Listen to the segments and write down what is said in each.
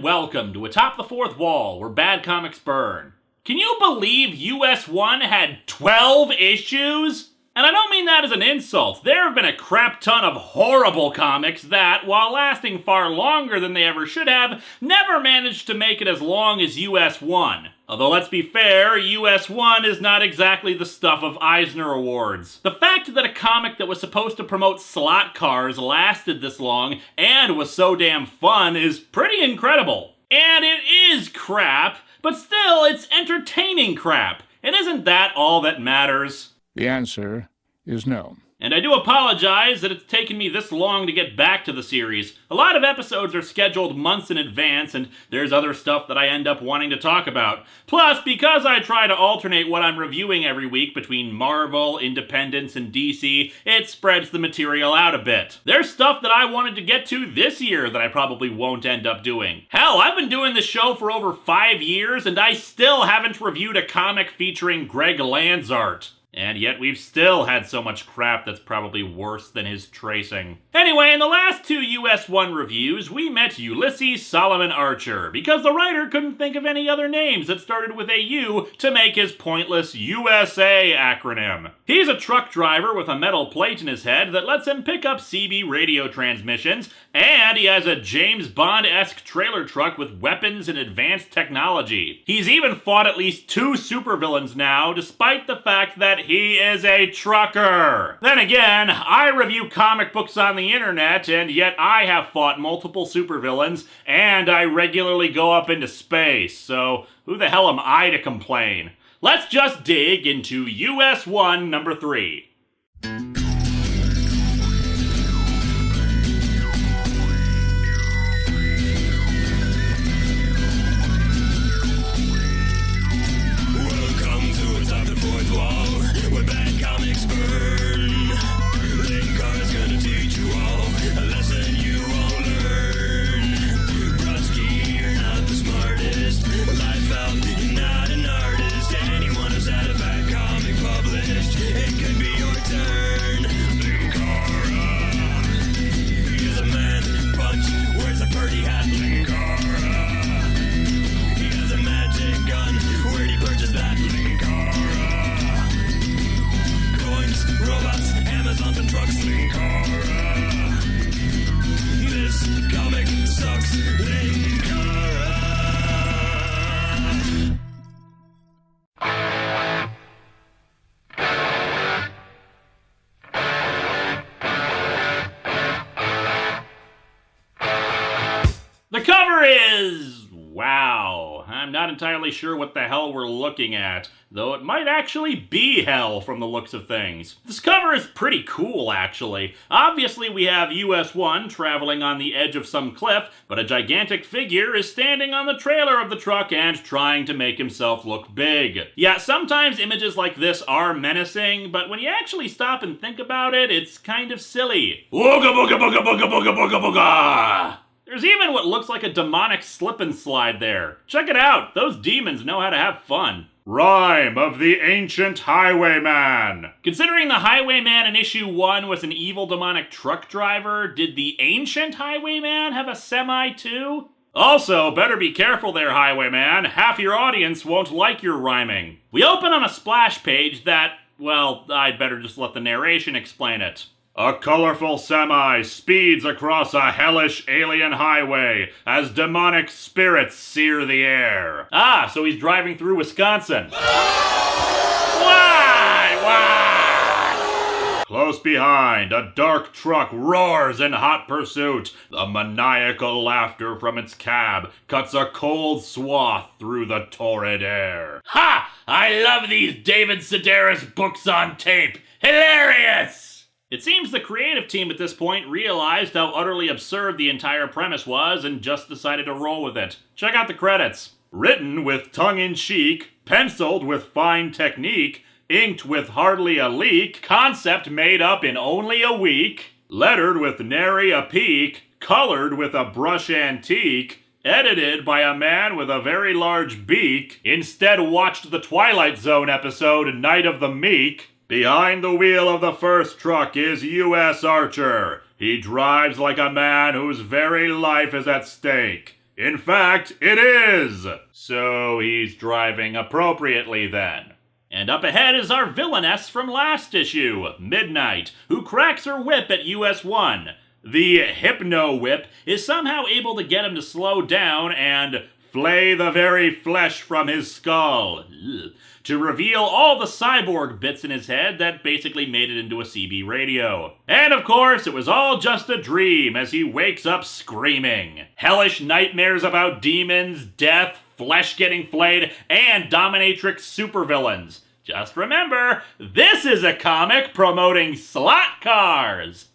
welcome to Atop the Fourth Wall, where bad comics burn. Can you believe US-1 had 12 issues? And I don't mean that as an insult. There have been a crap ton of horrible comics that, while lasting far longer than they ever should have, never managed to make it as long as US-1. Although let's be fair, US-1 is not exactly the stuff of Eisner Awards. The fact that a comic that was supposed to promote slot cars lasted this long and was so damn fun is pretty incredible. And it is crap, but still it's entertaining crap. And isn't that all that matters? The answer is no. And I do apologize that it's taken me this long to get back to the series. A lot of episodes are scheduled months in advance, and there's other stuff that I end up wanting to talk about. Plus, because I try to alternate what I'm reviewing every week between Marvel, Independence, and DC, it spreads the material out a bit. There's stuff that I wanted to get to this year that I probably won't end up doing. Hell, I've been doing this show for over 5 years, and I still haven't reviewed a comic featuring Greg Land's art. And yet we've still had so much crap that's probably worse than his tracing. Anyway, in the last 2 US-1 reviews, we met Ulysses Solomon Archer, because the writer couldn't think of any other names that started with a U to make his pointless USA acronym. He's a truck driver with a metal plate in his head that lets him pick up CB radio transmissions, and he has a James Bond-esque trailer truck with weapons and advanced technology. He's even fought at least 2 supervillains now, despite the fact that he is a trucker. Then again, I review comic books on the internet, and yet I have fought multiple supervillains, and I regularly go up into space, so who the hell am I to complain? Let's just dig into US-1 number 3. Welcome to Atop the Fourth Wall, where bad comics burn. Linkara's gonna teach you all a lesson you won't learn. Brodsky, you're not the smartest. Life out, you're not an artist. Anyone who's had a bad comic published, it could be your turn. Linkara, he's a man, punch, wears a party hat. Linkara, he has a magic gun. Where'd he purchase that? Linkara, coins, robots, Amazon and trucks. Linkara, this comic sucks. Linkara. The cover is... wow. I'm not entirely sure what the hell we're looking at, though it might actually be hell from the looks of things. This cover is pretty cool, actually. Obviously, we have US-1 traveling on the edge of some cliff, but a gigantic figure is standing on the trailer of the truck and trying to make himself look big. Yeah, sometimes images like this are menacing, but when you actually stop and think about it, it's kind of silly. Wooga booga booga booga booga booga booga! There's even what looks like a demonic slip and slide there. Check it out, those demons know how to have fun. Rhyme of the Ancient Highwayman. Considering the Highwayman in issue 1 was an evil demonic truck driver, did the Ancient Highwayman have a semi too? Also, better be careful there, Highwayman. Half your audience won't like your rhyming. We open on a splash page that, well, I'd better just let the narration explain it. A colorful semi speeds across a hellish alien highway as demonic spirits sear the air. Ah, so he's driving through Wisconsin. Why? Close behind, a dark truck roars in hot pursuit. The maniacal laughter from its cab cuts a cold swath through the torrid air. Ha! I love these David Sedaris books on tape. Hilarious! It seems the creative team at this point realized how utterly absurd the entire premise was and just decided to roll with it. Check out the credits. Written with tongue-in-cheek, penciled with fine technique, inked with hardly a leak, concept made up in only a week, lettered with nary a peak, colored with a brush antique, edited by a man with a very large beak, instead watched the Twilight Zone episode Night of the Meek. Behind the wheel of the first truck is U.S. Archer. He drives like a man whose very life is at stake. In fact, it is! So he's driving appropriately then. And up ahead is our villainess from last issue, Midnight, who cracks her whip at US-1. The Hypno Whip is somehow able to get him to slow down and flay the very flesh from his skull. Ugh. To reveal all the cyborg bits in his head that basically made it into a CB radio. And of course, it was all just a dream as he wakes up screaming. Hellish nightmares about demons, death, flesh getting flayed, and dominatrix supervillains. Just remember, this is a comic promoting slot cars!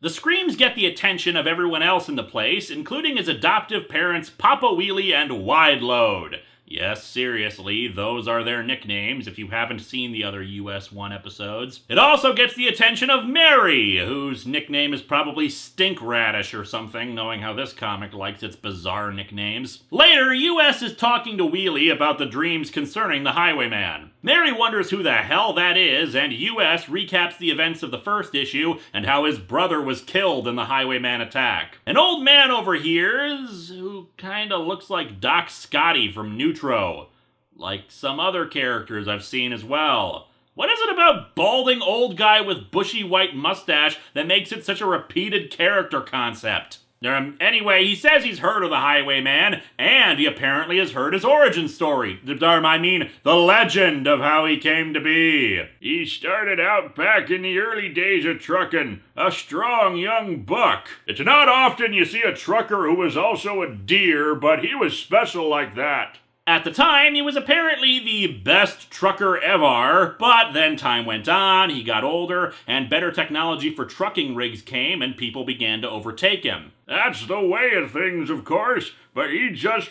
The screams get the attention of everyone else in the place, including his adoptive parents Papa Wheelie and Wide Load. Yes, seriously, those are their nicknames if you haven't seen the other US-1 episodes. It also gets the attention of Mary, whose nickname is probably Stink Radish or something, knowing how this comic likes its bizarre nicknames. Later, US is talking to Wheelie about the dreams concerning the Highwayman. Mary wonders who the hell that is, and US recaps the events of the first issue and how his brother was killed in the Highwayman attack. An old man overhears who kinda looks like Doc Scotty from Neutro, like some other characters I've seen as well. What is it about balding old guy with bushy white mustache that makes it such a repeated character concept? Anyway, he says he's heard of the Highwayman, and he apparently has heard his origin story. The legend of how he came to be. He started out back in the early days of trucking, a strong young buck. It's not often you see a trucker who was also a deer, but he was special like that. At the time, he was apparently the best trucker ever, but then time went on, he got older, and better technology for trucking rigs came, and people began to overtake him. That's the way of things, of course, but he just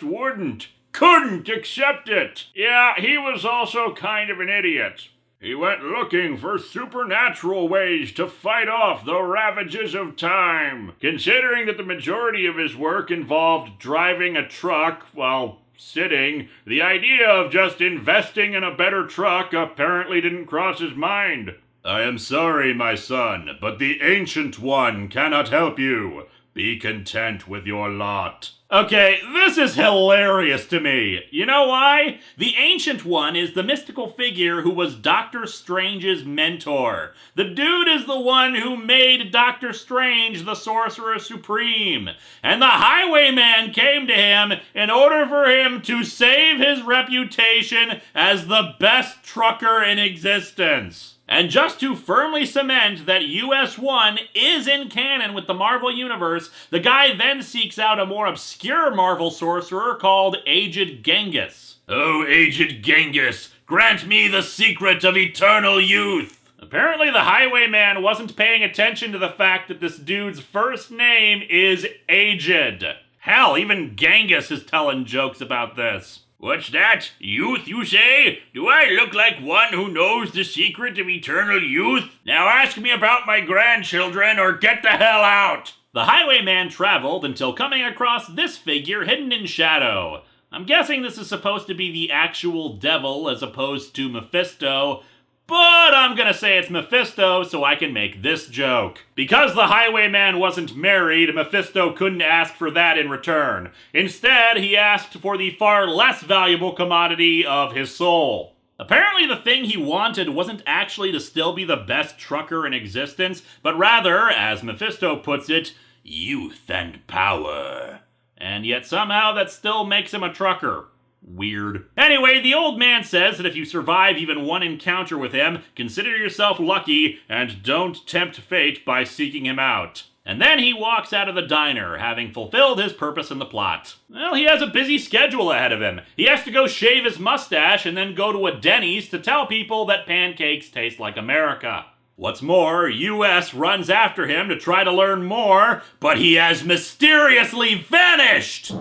couldn't accept it. Yeah, he was also kind of an idiot. He went looking for supernatural ways to fight off the ravages of time. Considering that the majority of his work involved driving a truck while sitting, the idea of just investing in a better truck apparently didn't cross his mind. I am sorry, my son, but the Ancient One cannot help you. Be content with your lot. Okay, this is hilarious to me. You know why? The Ancient One is the mystical figure who was Doctor Strange's mentor. The dude is the one who made Doctor Strange the Sorcerer Supreme. And the Highwayman came to him in order for him to save his reputation as the best trucker in existence. And just to firmly cement that US-1 is in canon with the Marvel Universe, the guy then seeks out a more obscure Marvel sorcerer called Aged Genghis. Oh, Aged Genghis, grant me the secret of eternal youth! Apparently the Highwayman wasn't paying attention to the fact that this dude's first name is Aged. Hell, even Genghis is telling jokes about this. What's that? Youth, you say? Do I look like one who knows the secret of eternal youth? Now ask me about my grandchildren or get the hell out! The Highwayman traveled until coming across this figure hidden in shadow. I'm guessing this is supposed to be the actual devil as opposed to Mephisto, but I'm gonna say it's Mephisto so I can make this joke. Because the Highwayman wasn't married, Mephisto couldn't ask for that in return. Instead, he asked for the far less valuable commodity of his soul. Apparently the thing he wanted wasn't actually to still be the best trucker in existence, but rather, as Mephisto puts it, youth and power. And yet somehow that still makes him a trucker. Weird. Anyway, the old man says that if you survive even one encounter with him, consider yourself lucky and don't tempt fate by seeking him out. And then he walks out of the diner, having fulfilled his purpose in the plot. Well, he has a busy schedule ahead of him. He has to go shave his mustache and then go to a Denny's to tell people that pancakes taste like America. What's more, US runs after him to try to learn more, but he has mysteriously vanished!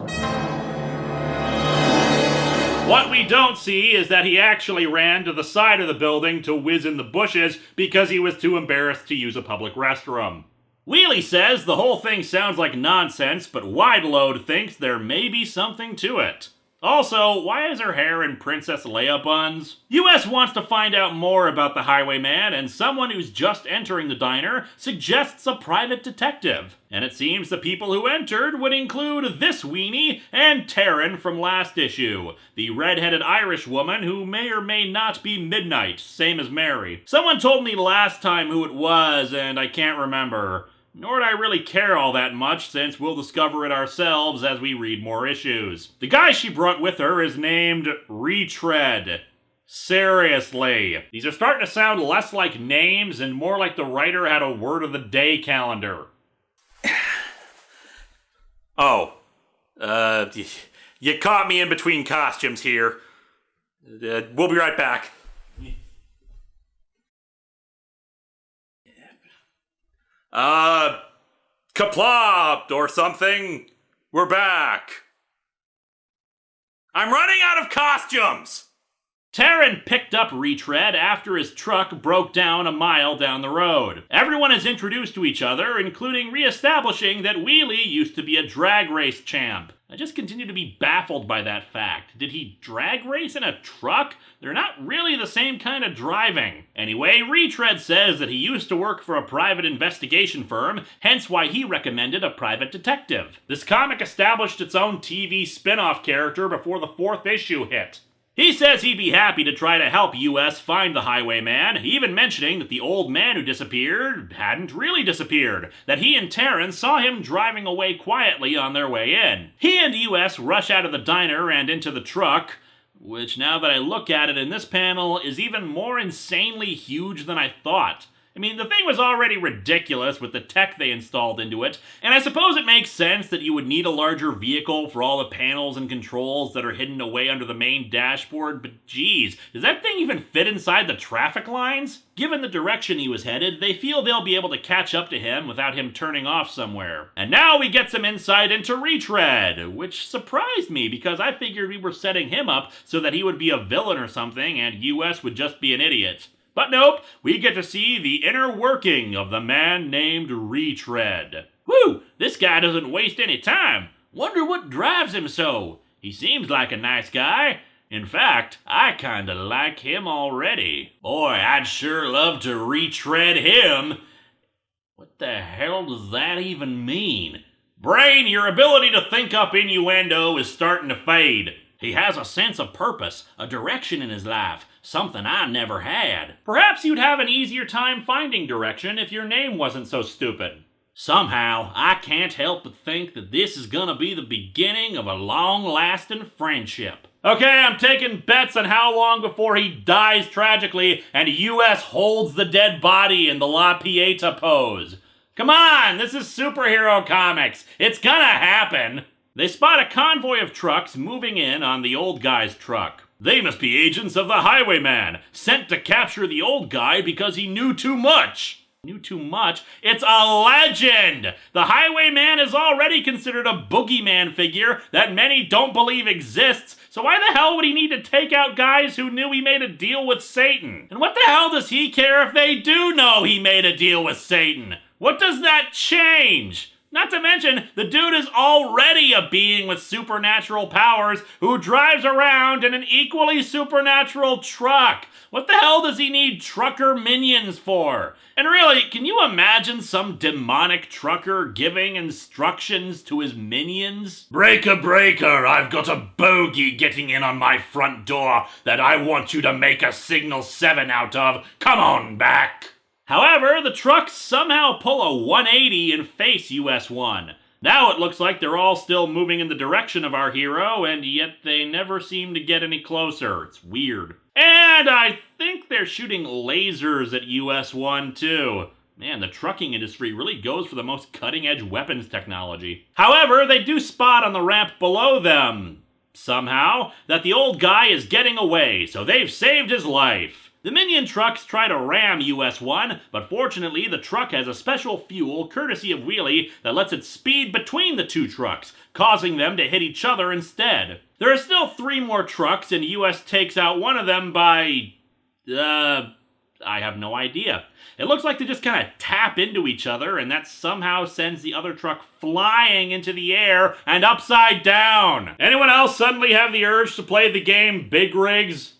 What we don't see is that he actually ran to the side of the building to whiz in the bushes because he was too embarrassed to use a public restroom. Wheelie says the whole thing sounds like nonsense, but Wide Load thinks there may be something to it. Also, why is her hair in Princess Leia buns? US wants to find out more about the highwayman, and someone who's just entering the diner suggests a private detective. And it seems the people who entered would include this weenie and Taryn from last issue, the red-headed Irish woman who may or may not be Midnight, same as Mary. Someone told me last time who it was, and I can't remember. Nor do I really care all that much, since we'll discover it ourselves as we read more issues. The guy she brought with her is named Retread. Seriously. These are starting to sound less like names and more like the writer had a word of the day calendar. You caught me in between costumes here. We'll be right back. Kaplopped or something. We're back. I'm running out of costumes! Taryn picked up Retread after his truck broke down a mile down the road. Everyone is introduced to each other, including re-establishing that Wheelie used to be a drag race champ. I just continue to be baffled by that fact. Did he drag race in a truck? They're not really the same kind of driving. Anyway, Retread says that he used to work for a private investigation firm, hence why he recommended a private detective. This comic established its own TV spin-off character before the 4th issue hit. He says he'd be happy to try to help US find the highwayman, even mentioning that the old man who disappeared hadn't really disappeared, that he and Taryn saw him driving away quietly on their way in. He and US rush out of the diner and into the truck, which now that I look at it in this panel is even more insanely huge than I thought. I mean, the thing was already ridiculous with the tech they installed into it, and I suppose it makes sense that you would need a larger vehicle for all the panels and controls that are hidden away under the main dashboard, but geez, does that thing even fit inside the traffic lines? Given the direction he was headed, they feel they'll be able to catch up to him without him turning off somewhere. And now we get some insight into Retread, which surprised me because I figured we were setting him up so that he would be a villain or something and US would just be an idiot. But nope, we get to see the inner working of the man named Retread. Whew, this guy doesn't waste any time. Wonder what drives him so. He seems like a nice guy. In fact, I kinda like him already. Boy, I'd sure love to retread him. What the hell does that even mean? Brain, your ability to think up innuendo is starting to fade. He has a sense of purpose, a direction in his life, something I never had. Perhaps you'd have an easier time finding direction if your name wasn't so stupid. Somehow, I can't help but think that this is gonna be the beginning of a long-lasting friendship. Okay, I'm taking bets on how long before he dies tragically and US holds the dead body in the La Pieta pose. Come on, this is superhero comics. It's gonna happen. They spot a convoy of trucks moving in on the old guy's truck. They must be agents of the highwayman, sent to capture the old guy because he knew too much. Knew too much? It's a legend! The highwayman is already considered a boogeyman figure that many don't believe exists, so why the hell would he need to take out guys who knew he made a deal with Satan? And what the hell does he care if they do know he made a deal with Satan? What does that change? Not to mention, the dude is already a being with supernatural powers who drives around in an equally supernatural truck. What the hell does he need trucker minions for? And really, can you imagine some demonic trucker giving instructions to his minions? Breaker, breaker, I've got a bogey getting in on my front door that I want you to make a signal 7 out of. Come on back. However, the trucks somehow pull a 180 and face US-1. Now it looks like they're all still moving in the direction of our hero, and yet they never seem to get any closer. It's weird. And I think they're shooting lasers at US-1 too. Man, the trucking industry really goes for the most cutting-edge weapons technology. However, they do spot on the ramp below them, somehow, that the old guy is getting away, so they've saved his life. The minion trucks try to ram US-1, but fortunately the truck has a special fuel, courtesy of Wheelie, that lets it speed between the two trucks, causing them to hit each other instead. There are still 3 more trucks, and US takes out one of them by, I have no idea. It looks like they just kind of tap into each other, and that somehow sends the other truck flying into the air and upside down. Anyone else suddenly have the urge to play the game Big Rigs?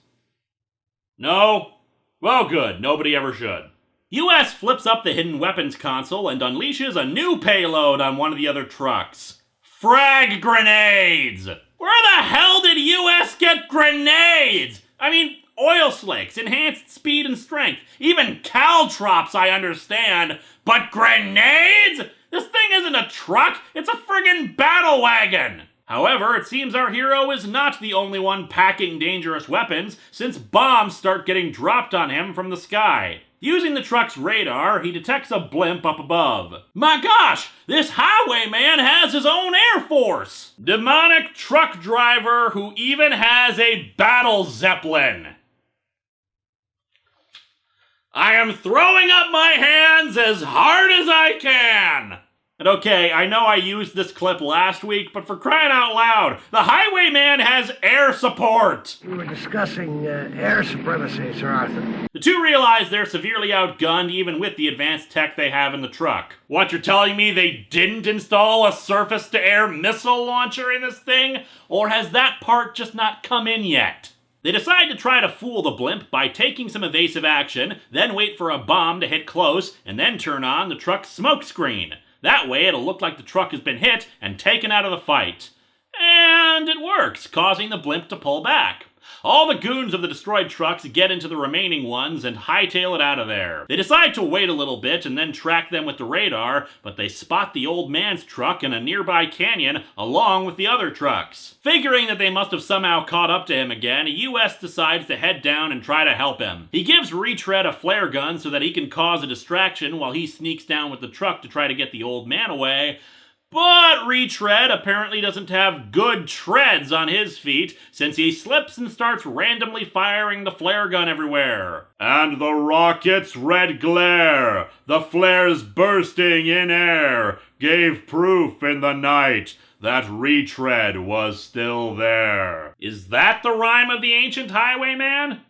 No? Well, good. Nobody ever should. US flips up the hidden weapons console and unleashes a new payload on one of the other trucks. Frag grenades! Where the hell did US get grenades? I mean, oil slicks, enhanced speed and strength, even caltrops I understand, but grenades? This thing isn't a truck, it's a friggin' battle wagon! However, it seems our hero is not the only one packing dangerous weapons, since bombs start getting dropped on him from the sky. Using the truck's radar, he detects a blimp up above. My gosh, this highwayman has his own air force! Demonic truck driver who even has a battle zeppelin. I am throwing up my hands as hard as I can! And okay, I know I used this clip last week, but for crying out loud, the highwayman has air support! We were discussing air supremacy, Sir Arthur. The two realize they're severely outgunned even with the advanced tech they have in the truck. What, you're telling me they didn't install a surface-to-air missile launcher in this thing? Or has that part just not come in yet? They decide to try to fool the blimp by taking some evasive action, then wait for a bomb to hit close, and then turn on the truck's smoke screen. That way it'll look like the truck has been hit and taken out of the fight. And it works, causing the blimp to pull back. All the goons of the destroyed trucks get into the remaining ones and hightail it out of there. They decide to wait a little bit and then track them with the radar, but they spot the old man's truck in a nearby canyon along with the other trucks. Figuring that they must have somehow caught up to him again, US decides to head down and try to help him. He gives Retread a flare gun so that he can cause a distraction while he sneaks down with the truck to try to get the old man away. But Retread apparently doesn't have good treads on his feet, since he slips and starts randomly firing the flare gun everywhere. And the rocket's red glare, the flares bursting in air, gave proof in the night that Retread was still there. Is that the rhyme of the ancient highwayman?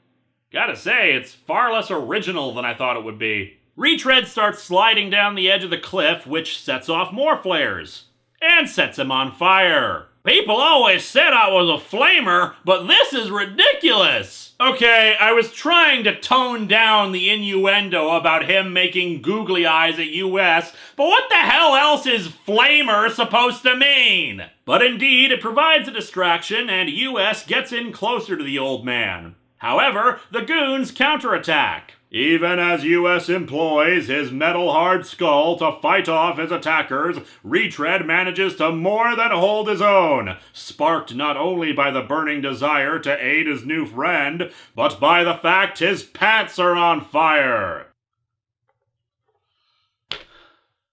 Gotta say, it's far less original than I thought it would be. Retread starts sliding down the edge of the cliff, which sets off more flares. And sets him on fire. People always said I was a flamer, but this is ridiculous! Okay, I was trying to tone down the innuendo about him making googly eyes at US, but what the hell else is flamer supposed to mean? But indeed, it provides a distraction, and US gets in closer to the old man. However, the goons counterattack. Even as US employs his metal-hard skull to fight off his attackers, Retread manages to more than hold his own, sparked not only by the burning desire to aid his new friend, but by the fact his pants are on fire.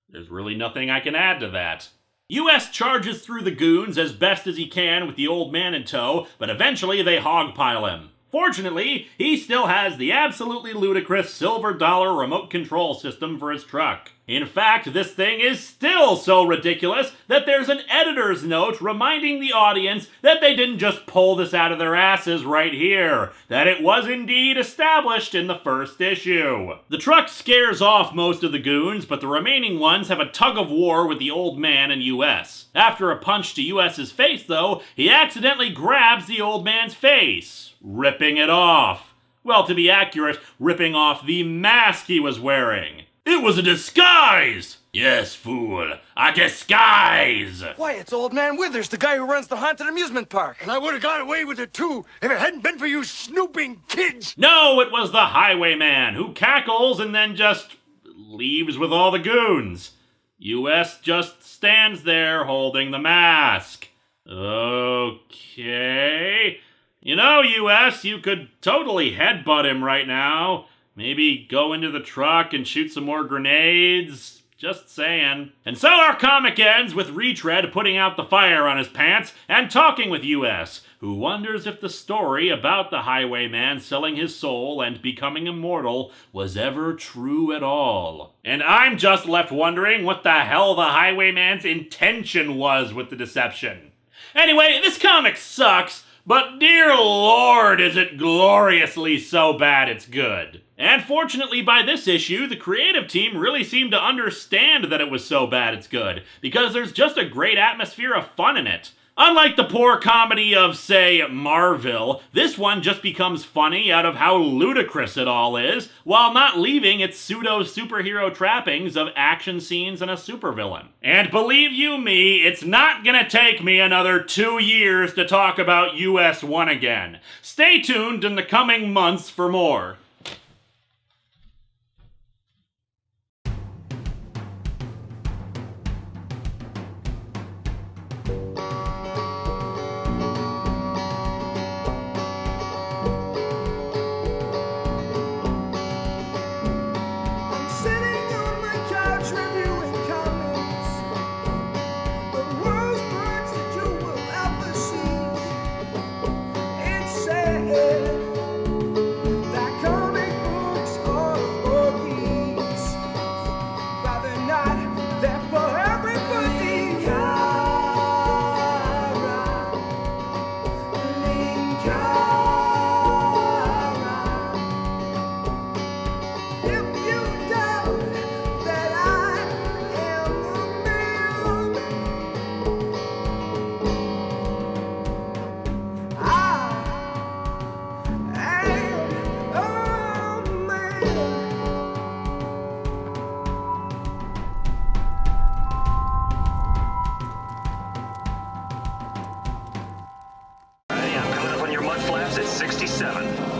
There's really nothing I can add to that. US charges through the goons as best as he can with the old man in tow, but eventually they hogpile him. Fortunately, he still has the absolutely ludicrous silver dollar remote control system for his truck. In fact, this thing is still so ridiculous that there's an editor's note reminding the audience that they didn't just pull this out of their asses right here, that it was indeed established in the first issue. The truck scares off most of the goons, but the remaining ones have a tug of war with the old man and US. After a punch to US's face, though, he accidentally grabs the old man's face, ripping it off. Well, to be accurate, ripping off the mask he was wearing. It was a disguise! Yes, fool, a disguise! Why, it's Old Man Withers, the guy who runs the haunted amusement park. And I would have got away with it too if it hadn't been for you snooping kids. No, it was the highwayman who cackles and then just leaves with all the goons. US just stands there holding the mask. Okay. You know, US, you could totally headbutt him right now. Maybe go into the truck and shoot some more grenades. Just saying. And so our comic ends with Retread putting out the fire on his pants and talking with US, who wonders if the story about the highwayman selling his soul and becoming immortal was ever true at all. And I'm just left wondering what the hell the highwayman's intention was with the deception. Anyway, this comic sucks, But dear Lord, is it gloriously so bad it's good. And fortunately by this issue, the creative team really seemed to understand that it was so bad it's good, because there's just a great atmosphere of fun in it. Unlike the poor comedy of, say, Marvel, this one just becomes funny out of how ludicrous it all is, while not leaving its pseudo-superhero trappings of action scenes and a supervillain. And believe you me, it's not gonna take me another 2 years to talk about US-1 again. Stay tuned in the coming months for more.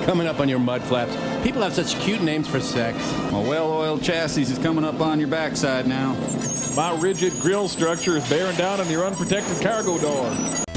Coming up on your mud flaps. People have such cute names for sex. My well-oiled chassis is coming up on your backside now. My rigid grill structure is bearing down on your unprotected cargo door.